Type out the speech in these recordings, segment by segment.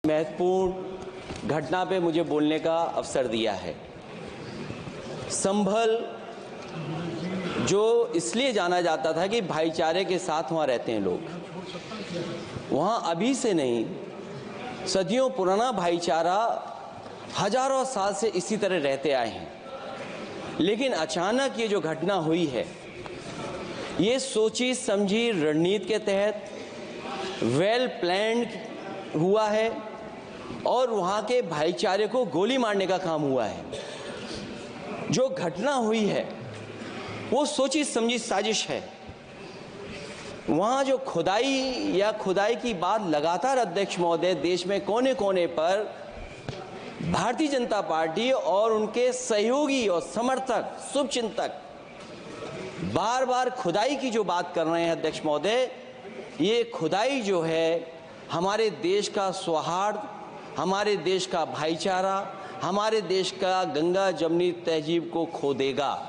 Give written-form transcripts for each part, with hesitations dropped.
महत्वपूर्ण घटना पे मुझे बोलने का अवसर दिया है। संभल जो इसलिए जाना जाता था कि भाईचारे के साथ वहाँ रहते हैं लोग, वहाँ अभी से नहीं सदियों पुराना भाईचारा हजारों साल से इसी तरह रहते आए हैं। लेकिन अचानक ये जो घटना हुई है, ये सोची समझी रणनीति के तहत वेल प्लान्ड हुआ है और वहाँ के भाईचारे को गोली मारने का काम हुआ है। जो घटना हुई है वो सोची समझी साजिश है। वहाँ जो खुदाई की बात लगातार अध्यक्ष महोदय देश में कोने कोने पर भारतीय जनता पार्टी और उनके सहयोगी और समर्थक शुभचिंतक बार बार खुदाई की जो बात कर रहे हैं अध्यक्ष महोदय, ये खुदाई जो है हमारे देश का सौहार्द, हमारे देश का भाईचारा, हमारे देश का गंगा जमनी तहजीब को खो देगा।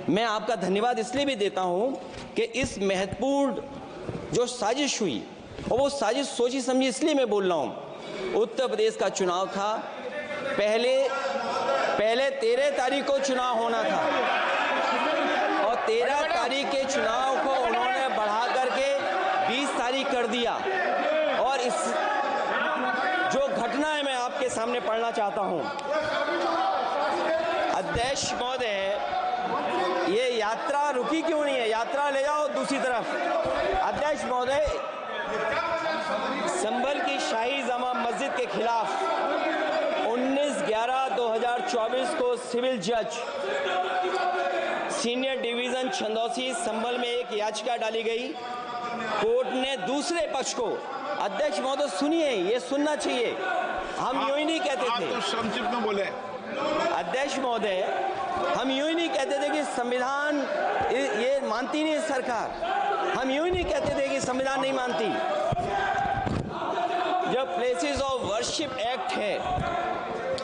मैं आपका धन्यवाद इसलिए भी देता हूं कि इस महत्वपूर्ण जो साजिश हुई, और वो साजिश सोची समझी इसलिए मैं बोल रहा हूं। उत्तर प्रदेश का चुनाव था, पहले 13 तारीख को चुनाव होना था और 13 तारीख के चुनाव को उन्होंने बढ़ा करके 20 तारीख कर दिया। और इस जो घटना है मैं आपके सामने पढ़ना चाहता हूं। अध्यक्ष महोदय, ये यात्रा रुकी क्यों नहीं है? यात्रा ले जाओ दूसरी तरफ। अध्यक्ष महोदय, संभल की शाही जामा मस्जिद के खिलाफ 19/11/2024 को सिविल जज सीनियर डिवीजन छंदौसी संभल में एक याचिका डाली गई। कोर्ट ने दूसरे पक्ष को, अध्यक्ष महोदय सुनिए, ये सुनना चाहिए, हम यूं ही नहीं कहते थे, तो संक्षिप्त में बोले। अध्यक्ष महोदय, हम यूं ही नहीं कहते थे कि संविधान ये मानती नहीं सरकार, हम यूं ही नहीं कहते थे कि संविधान नहीं मानती। जब प्लेसेस ऑफ वर्शिप एक्ट है,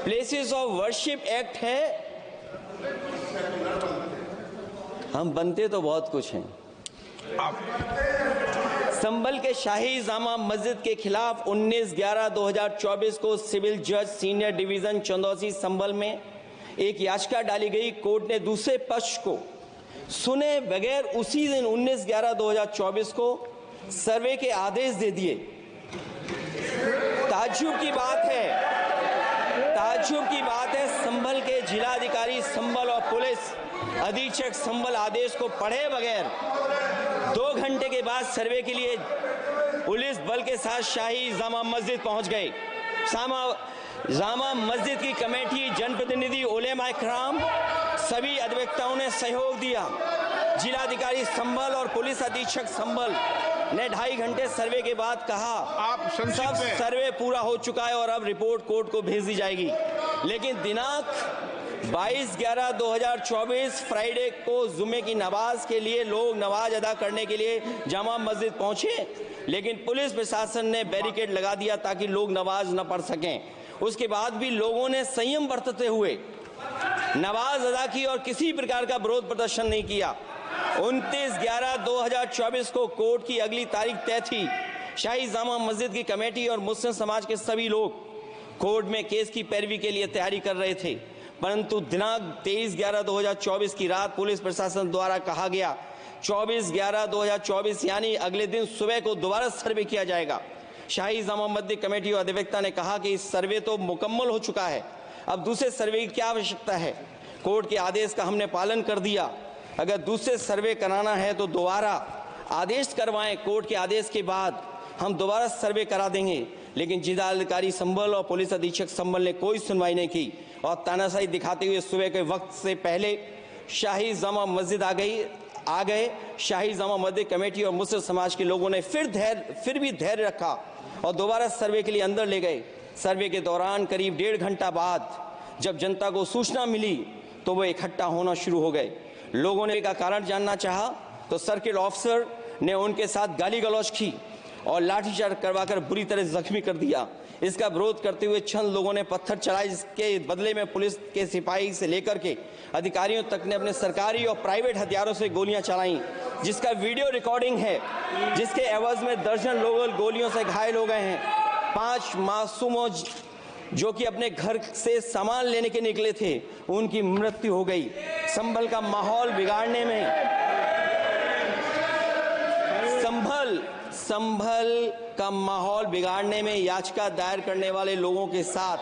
प्लेसेस ऑफ वर्शिप एक्ट है, हम बनते तो बहुत कुछ हैं। संभल के शाही जामा मस्जिद के खिलाफ 19/11/2024 को सिविल जज सीनियर डिवीजन चंदौसी संभल में एक याचिका डाली गई। कोर्ट ने दूसरे पक्ष को सुने बगैर उसी दिन 19/11/2024 को सर्वे के आदेश दे दिए। ताज्जुब की बात है, संभल के जिलाधिकारी संभल और पुलिस अधीक्षक संभल आदेश को पढ़े बगैर 2 घंटे के बाद सर्वे के लिए पुलिस बल के साथ शाही जामा मस्जिद पहुंच गए। जामा मस्जिद की कमेटी, जनप्रतिनिधि, उलेमा इकराम, सभी अधिवक्ताओं ने सहयोग दिया। जिलाधिकारी संभल और पुलिस अधीक्षक संभल ने 2.5 घंटे सर्वे के बाद कहा सब सर्वे पूरा हो चुका है और अब रिपोर्ट कोर्ट को भेज दी जाएगी। लेकिन दिनांक 22/11/2024 फ्राइडे को जुमे की नमाज के लिए लोग नमाज अदा करने के लिए जामा मस्जिद पहुंचे, लेकिन पुलिस प्रशासन ने बैरिकेड लगा दिया ताकि लोग नमाज न पढ़ सकें। उसके बाद भी लोगों ने संयम बरतते हुए नमाज अदा की और किसी प्रकार का विरोध प्रदर्शन नहीं किया। 29/11/2024 को कोर्ट की अगली तारीख तय थी। शाही जामा मस्जिद की कमेटी और मुस्लिम समाज के सभी लोग कोर्ट में केस की पैरवी के लिए तैयारी कर रहे थे, परंतु दिनांक 23/11/2024 की रात पुलिस प्रशासन द्वारा कहा गया 24/11/2024 यानी अगले दिन सुबह को दोबारा सर्वे किया जाएगा। शाही जामा मस्जिद कमेटी और अधिवक्ता ने कहा कि इस सर्वे तो मुकम्मल हो चुका है, अब दूसरे सर्वे की क्या आवश्यकता है? कोर्ट के आदेश का हमने पालन कर दिया। अगर दूसरे सर्वे कराना है तो दोबारा आदेश करवाएं, कोर्ट के आदेश के बाद हम दोबारा सर्वे करा देंगे। लेकिन जिलाधिकारी संभल और पुलिस अधीक्षक संभल ने कोई सुनवाई नहीं की और तानाशाही दिखाते हुए सुबह के वक्त से पहले शाही जामा मस्जिद आ गए। शाही जामा मस्जिद कमेटी और मुस्लिम समाज के लोगों ने फिर भी धैर्य रखा और दोबारा सर्वे के लिए अंदर ले गए। सर्वे के दौरान करीब 1.5 घंटा बाद जब जनता को सूचना मिली तो वो इकट्ठा होना शुरू हो गए। लोगों ने का कारण जानना चाहा तो सर्किल ऑफिसर ने उनके साथ गाली गलौज की और लाठीचार्ज करवाकर बुरी तरह जख्मी कर दिया। इसका विरोध करते हुए चंद लोगों ने पत्थर चलाए, जिसके बदले में पुलिस के सिपाही से लेकर के अधिकारियों तक ने अपने सरकारी और प्राइवेट हथियारों से गोलियां चलाई, जिसका वीडियो रिकॉर्डिंग है, जिसके एवज में दर्जन लोग गोलियों से घायल हो गए हैं। 5 मासूमों जो कि अपने घर से सामान लेने के निकले थे, उनकी मृत्यु हो गई। संभल का माहौल बिगाड़ने में, संभल का माहौल बिगाड़ने में याचिका दायर करने वाले लोगों के साथ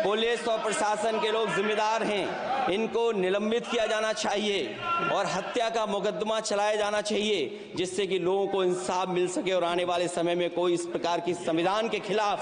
पुलिस और प्रशासन के लोग जिम्मेदार हैं। इनको निलंबित किया जाना चाहिए और हत्या का मुकदमा चलाया जाना चाहिए, जिससे कि लोगों को इंसाफ मिल सके और आने वाले समय में कोई इस प्रकार की संविधान के खिलाफ